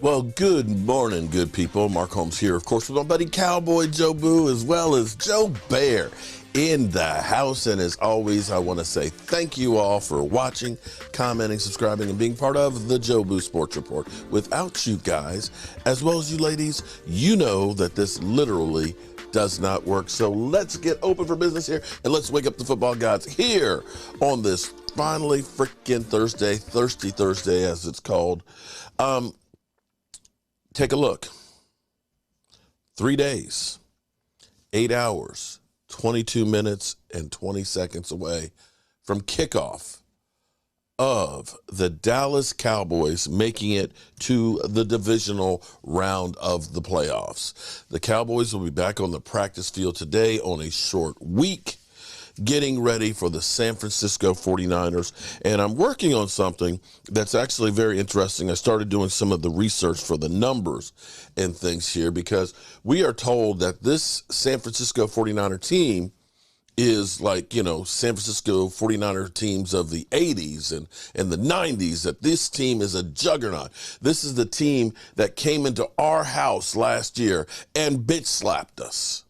Well, good morning, good people. Mark Holmes here, of course, with my buddy Cowboy Joe Boo, as well as Joe Bear in the house. And as always, I want to say thank you all for watching, commenting, subscribing, and being part of the Joe Boo Sports Report. Without you guys, as well as you ladies, you know that this literally does not work. So let's get open for business here, and let's wake up the football gods here on this finally freaking Thursday, Thirsty Thursday, as it's called. Take a look. 3 days, 8 hours, 22 minutes, and 20 seconds away from kickoff of the Dallas Cowboys making it to the divisional round of the playoffs. The Cowboys will be back on the practice field today on a short week, getting ready for the San Francisco 49ers. And I'm working on something that's actually very interesting. I started doing some of the research for the numbers and things here, because we are told that this San Francisco 49er team is like, you know, San Francisco 49er teams of the 80s and the 90s, that this team is a juggernaut. This is the team that came into our house last year and bitch slapped us.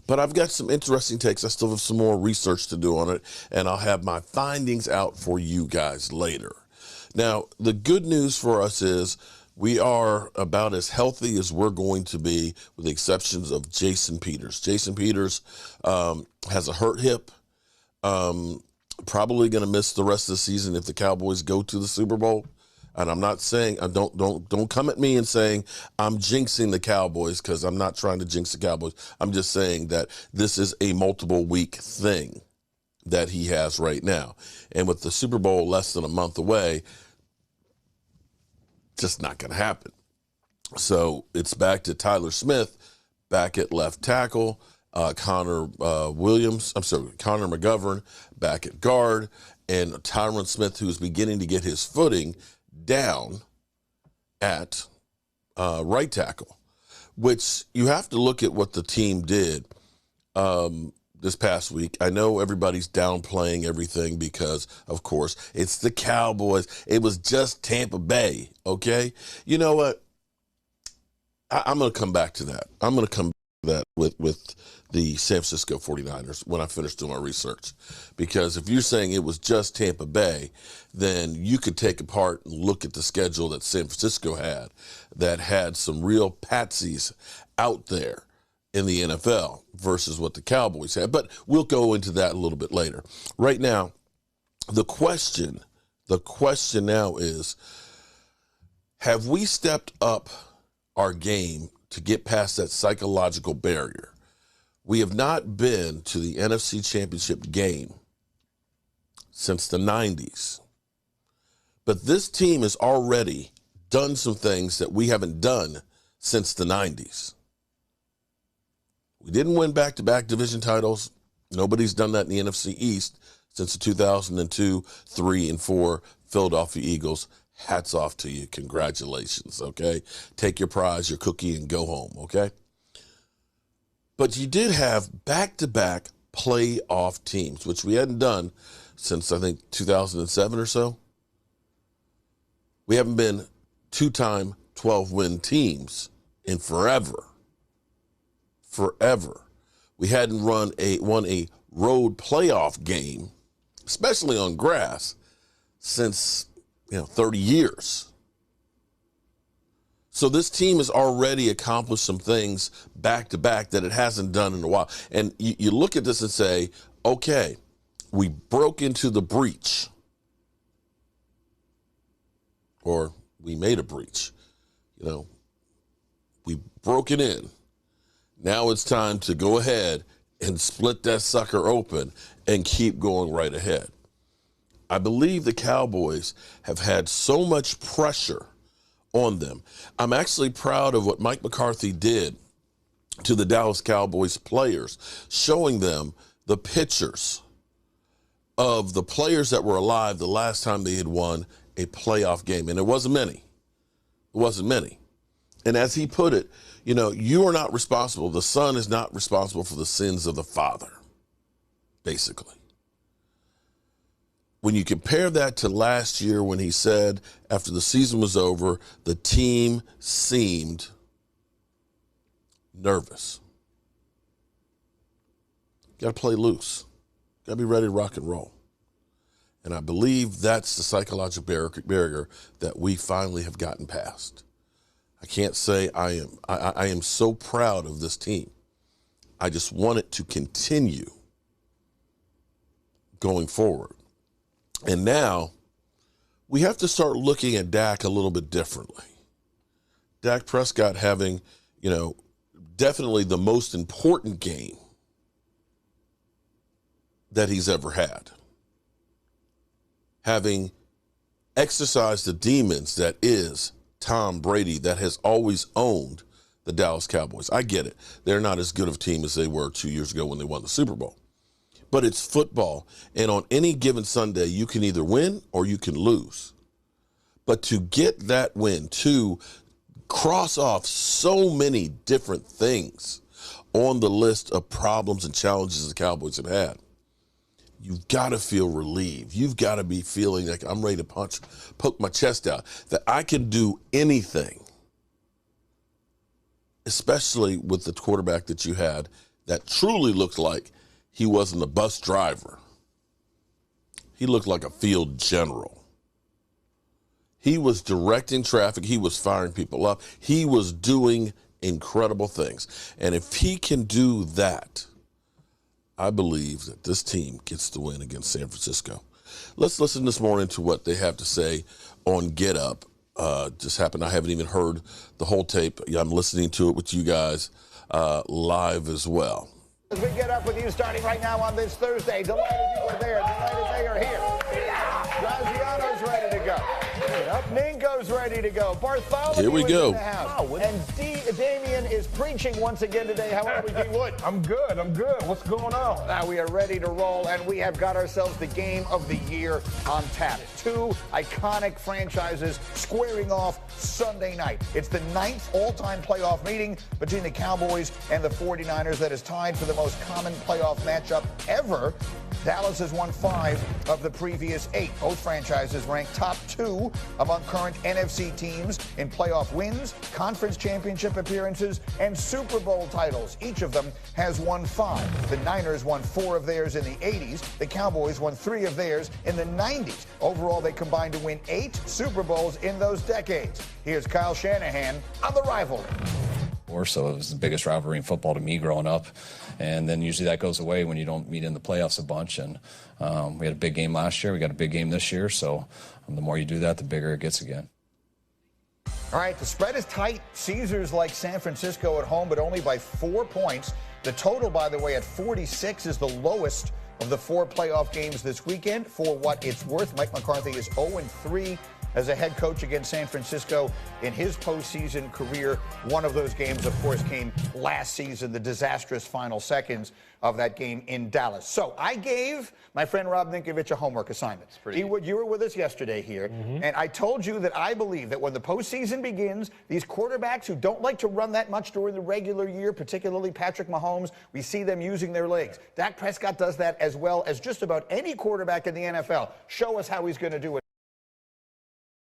But I've got some interesting takes. I still have some more research to do on it, and I'll have my findings out for you guys later. Now, the good news for us is we are about as healthy as we're going to be, with the exceptions of Jason Peters. Jason Peters has a hurt hip, probably going to miss the rest of the season if the Cowboys go to the Super Bowl. And I'm not saying, don't come at me and saying I'm jinxing the Cowboys, because I'm not trying to jinx the Cowboys. I'm just saying that this is a multiple week thing that he has right now. And with the Super Bowl less than a month away, just not going to happen. So it's back to Tyler Smith back at left tackle, Connor McGovern back at guard, and Tyron Smith, who's beginning to get his footing down at right tackle, which you have to look at what the team did this past week. I know everybody's downplaying everything because, of course, it's the Cowboys. It was just Tampa Bay, okay? You know what? I'm going to come back to that. I'm going to come back to that with the San Francisco 49ers when I finish doing my research. Because if you're saying it was just Tampa Bay, then you could take apart and look at the schedule that San Francisco had that had some real patsies out there in the NFL versus what the Cowboys had. But we'll go into that a little bit later. Right now, the question now is, have we stepped up our game to get past that psychological barrier? We have not been to the NFC Championship game since the 90s. But this team has already done some things that we haven't done since the 90s. We didn't win back-to-back division titles. Nobody's done that in the NFC East since the 2002, 3, and 4 Philadelphia Eagles. Hats off to you. Congratulations, okay? Take your prize, your cookie, and go home, okay? But you did have back-to-back playoff teams, which we hadn't done since, I think, 2007 or so. We haven't been two-time 12-win teams in forever. Forever. We hadn't won a road playoff game, especially on grass, since 30 years. So this team has already accomplished some things back-to-back that it hasn't done in a while. And you look at this and say, okay, we broke into the breach. Or we made a breach. We broke it in. Now it's time to go ahead and split that sucker open and keep going right ahead. I believe the Cowboys have had so much pressure on them. I'm actually proud of what Mike McCarthy did to the Dallas Cowboys players, showing them the pictures of the players that were alive the last time they had won a playoff game. And it wasn't many. It wasn't many. And as he put it, you are not responsible. The son is not responsible for the sins of the father, basically. when you compare that to last year when he said after the season was over, the team seemed nervous. Got to play loose. Got to be ready to rock and roll. And I believe that's the psychological barrier that we finally have gotten past. I can't say I am so proud of this team. I just want it to continue going forward. And now we have to start looking at Dak a little bit differently. Dak Prescott having, definitely the most important game that he's ever had. Having exercised the demons that is Tom Brady, that has always owned the Dallas Cowboys. I get it. They're not as good of a team as they were 2 years ago when they won the Super Bowl. But it's football, and on any given Sunday, you can either win or you can lose. But to get that win, to cross off so many different things on the list of problems and challenges the Cowboys have had, you've got to feel relieved. You've got to be feeling like I'm ready to poke my chest out, that I can do anything, especially with the quarterback that you had that truly looked like he wasn't a bus driver. He looked like a field general. He was directing traffic. He was firing people up. He was doing incredible things. And if he can do that, I believe that this team gets the win against San Francisco. Let's listen this morning to what they have to say on Get Up. Just happened. I haven't even heard the whole tape. I'm listening to it with you guys live as well. As we get up with you starting right now on this Thursday, delighted you are there, delighted they are here. Graziano's ready to go. Ninko's ready to go. Bartholomew Here we go. in the house. And Damien is preaching once again today. How are we, D. Wood? I'm good. What's going on? Now we are ready to roll, and we have got ourselves the game of the year on tap. Two iconic franchises squaring off Sunday night. It's the 9th all-time playoff meeting between the Cowboys and the 49ers that is tied for the most common playoff matchup ever. Dallas has won 5 of the previous 8. Both franchises ranked top 2 among current NFC teams in playoff wins, conference championship appearances, and Super Bowl titles. Each of them has won 5. The Niners won 4 of theirs in the 80s. The Cowboys won 3 of theirs in the 90s. Overall, they combined to win 8 Super Bowls in those decades. Here's Kyle Shanahan on the rivalry. So it was the biggest rivalry in football to me growing up. And then usually that goes away when you don't meet in the playoffs a bunch. And we had a big game last year. We got a big game this year. So the more you do that, the bigger it gets again. All right, the spread is tight. Caesars like San Francisco at home, but only by 4 points. The total, by the way, at 46 is the lowest of the 4 playoff games this weekend. For what it's worth, Mike McCarthy is 0-3 as a head coach against San Francisco in his postseason career. One of those games, of course, came last season, the disastrous final seconds of that game in Dallas. So I gave my friend Rob Ninkovich a homework assignment. You were with us yesterday here, and I told you that I believe that when the postseason begins, these quarterbacks who don't like to run that much during the regular year, particularly Patrick Mahomes, we see them using their legs. Dak Prescott does that as well as just about any quarterback in the NFL. Show us how he's going to do it.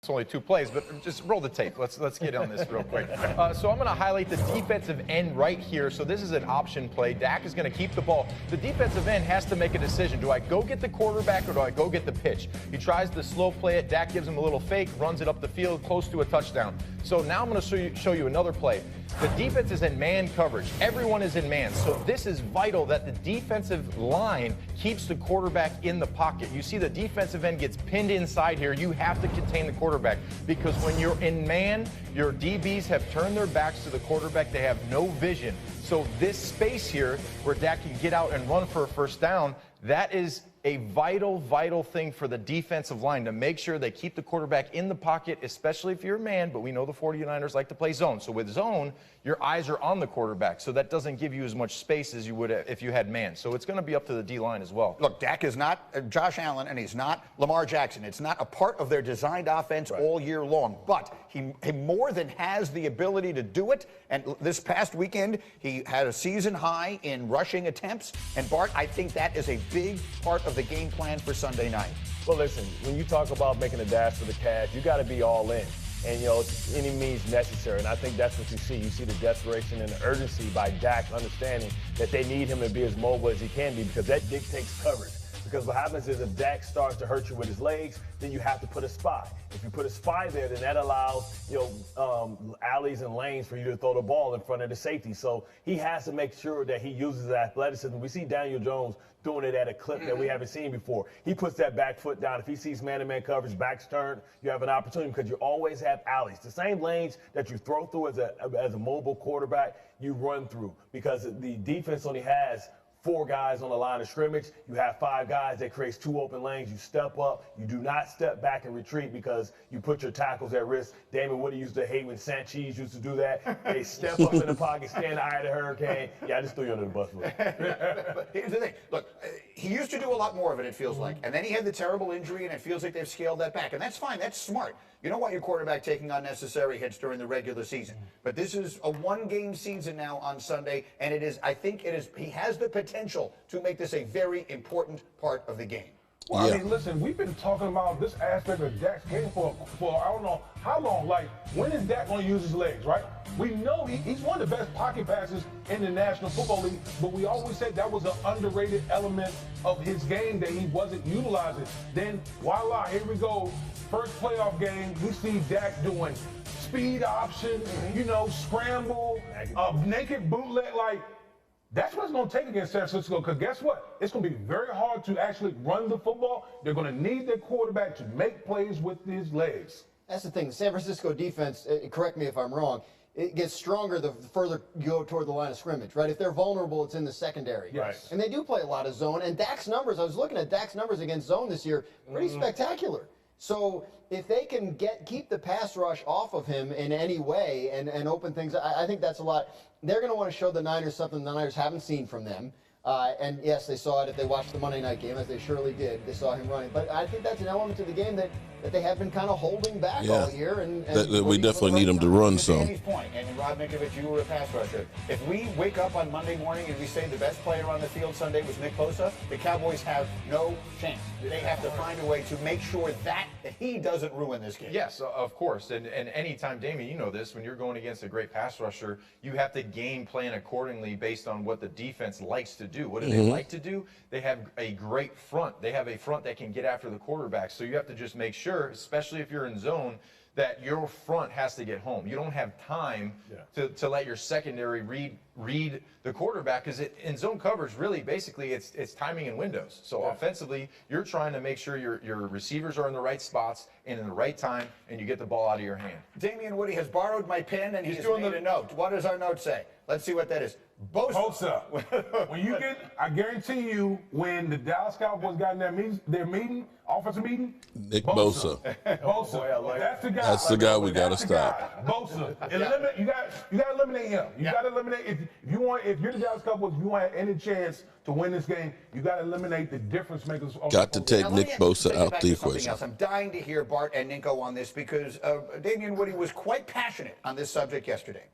It's only 2 plays, but just roll the tape. Let's get on this real quick. So I'm going to highlight the defensive end right here. So this is an option play. Dak is going to keep the ball. The defensive end has to make a decision. Do I go get the quarterback or do I go get the pitch? He tries to slow play it. Dak gives him a little fake, runs it up the field, close to a touchdown. So now I'm going to show you another play. The defense is in man coverage. Everyone is in man. So this is vital that the defensive line keeps the quarterback in the pocket. You see the defensive end gets pinned inside here. You have to contain the quarterback because when you're in man, your DBs have turned their backs to the quarterback. They have no vision. So this space here where Dak can get out and run for a first down, that is a vital thing for the defensive line to make sure they keep the quarterback in the pocket, especially if you're a man, but we know the 49ers like to play zone. So with zone, your eyes are on the quarterback, so that doesn't give you as much space as you would if you had man. So it's going to be up to the D-line as well. Look, Dak is not Josh Allen, and he's not Lamar Jackson. It's not a part of their designed offense all year long, but he more than has the ability to do it, and this past weekend, he had a season high in rushing attempts, and Bart, I think that is a big part of the game plan for Sunday night. Well, listen, when you talk about making a dash for the cash, you got to be all in. And, it's any means necessary. And I think that's what you see. You see the desperation and the urgency by Dak understanding that they need him to be as mobile as he can be, because that dictates coverage. Because what happens is if Dak starts to hurt you with his legs, then you have to put a spy. If you put a spy there, then that allows, alleys and lanes for you to throw the ball in front of the safety. So he has to make sure that he uses his athleticism. We see Daniel Jones doing it at a clip that we haven't seen before. He puts that back foot down. If he sees man-to-man coverage, back's turned, you have an opportunity, because you always have alleys. The same lanes that you throw through as a mobile quarterback, you run through, because the defense only has 4 guys on the line of scrimmage. You have 5 guys. That creates 2 open lanes. You step up. You do not step back and retreat, because you put your tackles at risk. Damon Woody used to hate when Sanchez used to do that. They step up in the pocket, stand eye of the hurricane. Yeah, I just threw you under the bus. But here's the thing. Look, he used to do a lot more of it feels like. And then he had the terrible injury, and it feels like they've scaled that back. And that's fine. That's smart. You don't want your quarterback taking unnecessary hits during the regular season. But this is a 1-game season now on Sunday, and he has the potential to make this a very important part of the game. Well, I mean, listen, we've been talking about this aspect of Dak's game for I don't know how long. Like, when is Dak going to use his legs, right? We know he's one of the best pocket passers in the National Football League, but we always said that was an underrated element of his game that he wasn't utilizing. Then, voila, here we go. First playoff game, we see Dak doing speed option, scramble, naked bootleg. Like, that's what it's going to take against San Francisco, because guess what? It's going to be very hard to actually run the football. They're going to need their quarterback to make plays with his legs. That's the thing. The San Francisco defense, correct me if I'm wrong, it gets stronger the further you go toward the line of scrimmage, right? If they're vulnerable, it's in the secondary. Yes. And they do play a lot of zone. And Dak's numbers, I was looking at Dak's numbers against zone this year, pretty spectacular. So if they can keep the pass rush off of him in any way and open things, I think that's a lot. They're going to want to show the Niners something the Niners haven't seen from them. And yes, they saw it if they watched the Monday night game, as they surely did. They saw him running. But I think that's an element to the game that they have been kind of holding back all year. And we definitely need him to run some. Danny's point, and Rob Ninkovich, you were a pass rusher. If we wake up on Monday morning and we say the best player on the field Sunday was Nick Bosa, the Cowboys have no chance. They have to find a way to make sure that he doesn't ruin this game. Yes, of course. And anytime, Damien, you know this, when you're going against a great pass rusher, you have to game plan accordingly based on what the defense likes to do. What do they like to do? They have a great front. They have a front that can get after the quarterback. So you have to just make sure, especially if you're in zone, that your front has to get home. You don't have time to let your secondary read the quarterback, because in zone coverage, really, basically, it's timing and windows. So offensively, you're trying to make sure your receivers are in the right spots and in the right time, and you get the ball out of your hand. Damian Woody has borrowed my pen, and he's made a note. What does our note say? Let's see what that is. Bosa. I guarantee you, when the Dallas Cowboys got in their meeting, offensive meeting, Nick Bosa. Bosa. That's the guy. That's the guy we got to stop. Bosa. You got to eliminate him. You got to eliminate if you're the Dallas Cowboys, if you want any chance to win this game, you got to eliminate the difference makers. Got to take Nick Bosa out the equation. I'm dying to hear Bart and Ninko on this, because Damian Woody was quite passionate on this subject yesterday.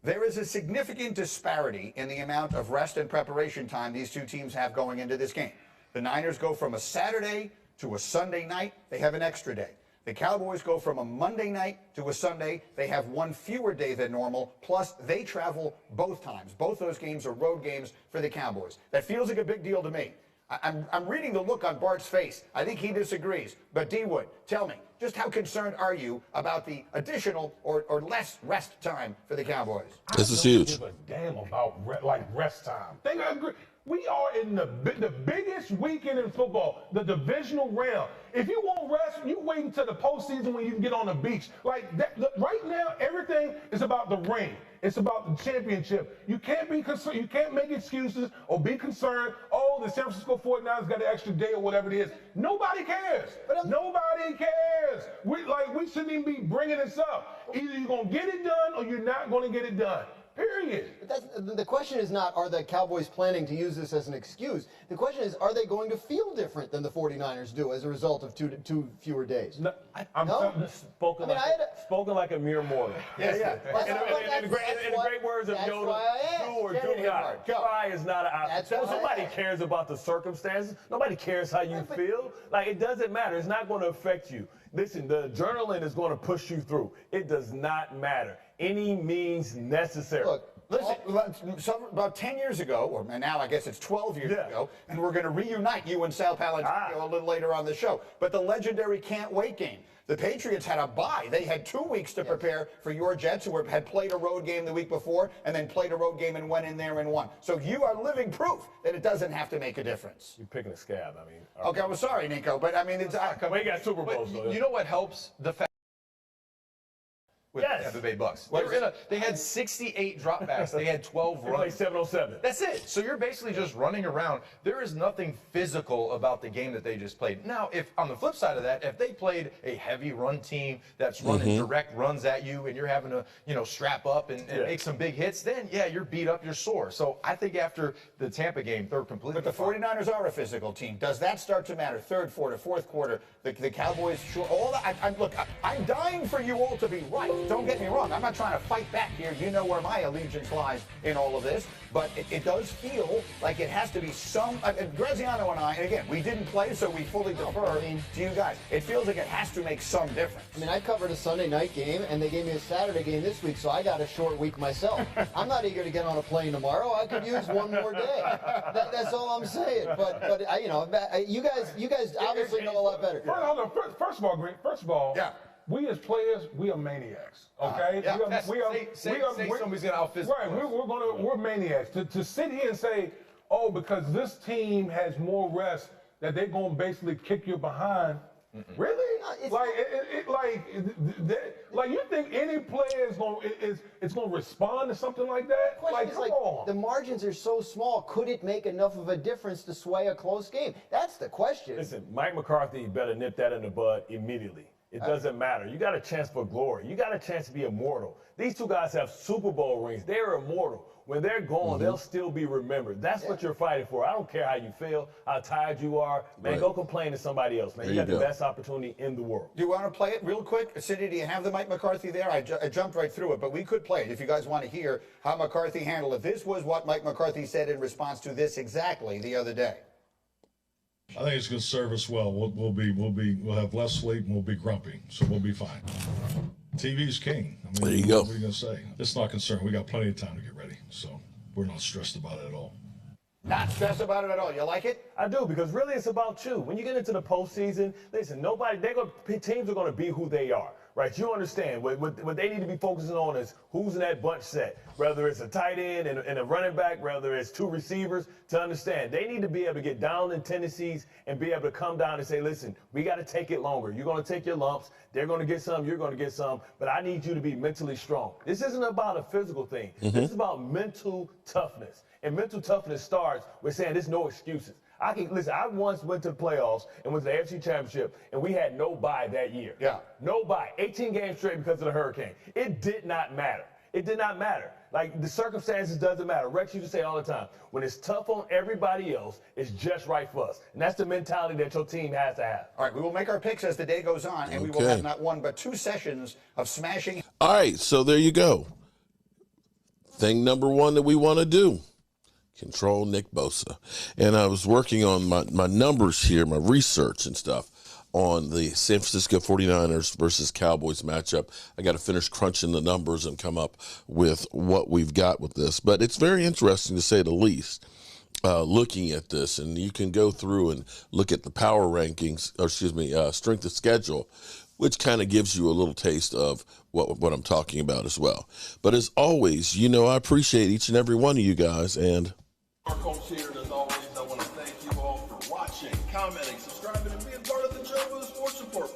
There is a significant disparity in the amount of rest and preparation time these two teams have going into this game. The Niners go from a Saturday to a Sunday night. They have an extra day. The Cowboys go from a Monday night to a Sunday. They have one fewer day than normal, plus they travel both times. Both those games are road games for the Cowboys. That feels like a big deal to me. I'm reading the look on Bart's face. I think he disagrees. But D-Wood, tell me, just how concerned are you about the additional or less rest time for the Cowboys? This is huge. I don't give a damn about rest time. I agree. We are in the biggest weekend in football, the divisional round. If you want rest, you wait until the postseason when you can get on the beach. Like that, right now, everything is about the ring. It's about the championship. You can't be concerned. You can't make excuses or be concerned. Oh, the San Francisco 49ers got an extra day or whatever it is. Nobody cares. Nobody cares. We shouldn't even be bringing this up. Either you're gonna get it done or you're not gonna get it done. Period. But the question is not, are the Cowboys planning to use this as an excuse? The question is, are they going to feel different than the 49ers do as a result of two fewer days? No, I'm Spoken like a mere mortal. Yeah. In the great words of Yoda, do or do not. Try is not an option. Nobody cares about the circumstances. Nobody cares how you feel. Like, it doesn't matter. It's not going to affect you. Listen, the adrenaline is going to push you through. It does not matter. Any means necessary. Look, listen, about 10 years ago, or now I guess it's 12 years ago, and we're going to reunite you and Sal Palantino a little later on the show. But the legendary can't wait game. The Patriots had a bye. They had 2 weeks to prepare for your Jets, who had played a road game the week before and then played a road game and went in there and won. So you are living proof that it doesn't have to make a difference. You're picking a scab. I mean. Okay, well, sorry, Nico, but I mean, it's. We got Super Bowls, though. You know what helps? The fact. With the Tampa Bay Bucks. They had 68 dropbacks. They had 12 runs. They played 707. That's it. So you're basically just running around. There is nothing physical about the game that they just played. Now, if on the flip side of that, if they played a heavy run team that's running direct runs at you and you're having to, strap up and make some big hits, then, you're beat up, you're sore. So I think after the Tampa game, they're completely But the 49ers are a physical team. Does that start to matter? Third quarter, fourth quarter, the Cowboys, all that. Look, I'm dying for you all to be right. Don't get me wrong. I'm not trying to fight back here. You know where my allegiance lies in all of this. But it does feel like it has to be some. Graziano and I, and again, we didn't play, so we fully defer to you guys. It feels like it has to make some difference. I mean, I covered a Sunday night game, and they gave me a Saturday game this week, so I got a short week myself. I'm not eager to get on a plane tomorrow. I could use one more day. That's all I'm saying. But you guys obviously know a lot better. First of all, we as players, we are maniacs. Okay, say somebody's gonna out-physical. Right, we're maniacs. To sit here and say, oh, because this team has more rest, that they're gonna basically kick you behind. Really? Like you think any player is gonna respond to something like that? Come on. The margins are so small. Could it make enough of a difference to sway a close game? That's the question. Listen, Mike McCarthy better nip that in the bud immediately. It doesn't matter. You got a chance for glory. You got a chance to be immortal. These two guys have Super Bowl rings. They're immortal. When they're gone, they'll still be remembered. That's what you're fighting for. I don't care how you feel, how tired you are. Man, go complain to somebody else, man. You got the best opportunity in the world. Do you want to play it real quick? Cindy, do you have the Mike McCarthy there? I jumped right through it, but we could play it if you guys want to hear how McCarthy handled it. This was what Mike McCarthy said in response to this exactly the other day. I think it's going to serve us well. We'll have less sleep and we'll be grumpy, so we'll be fine. TV's king. I mean, there you go. What are you going to say? It's not concerned. We got plenty of time to get ready, so we're not stressed about it at all. Not stressed about it at all. You like it? I do, because really it's about you. When you get into the postseason, listen, teams are going to be who they are. Right, you understand what they need to be focusing on is who's in that bunch set, whether it's a tight end and a running back, whether it's two receivers, to understand. They need to be able to get down in tendencies and be able to come down and say, listen, we got to take it longer. You're going to take your lumps. They're going to get some. You're going to get some. But I need you to be mentally strong. This isn't about a physical thing. This is about mental toughness. And mental toughness starts with saying there's no excuses. I once went to the playoffs and went to the AFC Championship, and we had no bye that year. No bye. 18 games straight because of the hurricane. It did not matter. It did not matter. Like, the circumstances doesn't matter. Rex used to say all the time, when it's tough on everybody else, it's just right for us. And that's the mentality that your team has to have. All right, we will make our picks as the day goes on, and we will have not one but two sessions of smashing. All right, so there you go. Thing number one that we want to do. Control Nick Bosa. And I was working on my numbers here, my research and stuff on the San Francisco 49ers versus Cowboys matchup. I got to finish crunching the numbers and come up with what we've got with this. But it's very interesting to say the least, looking at this. And you can go through and look at the power rankings, or strength of schedule, which kind of gives you a little taste of what I'm talking about as well. But as always, I appreciate each and every one of you guys. And our coach here, and as always, I want to thank you all for watching, commenting, subscribing, and being part of the Joe with Sports Report.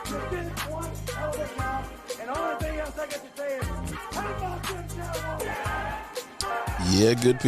You did one hell of a job, and the only thing else I got to say is, how about them Cowboys? yeah, good people.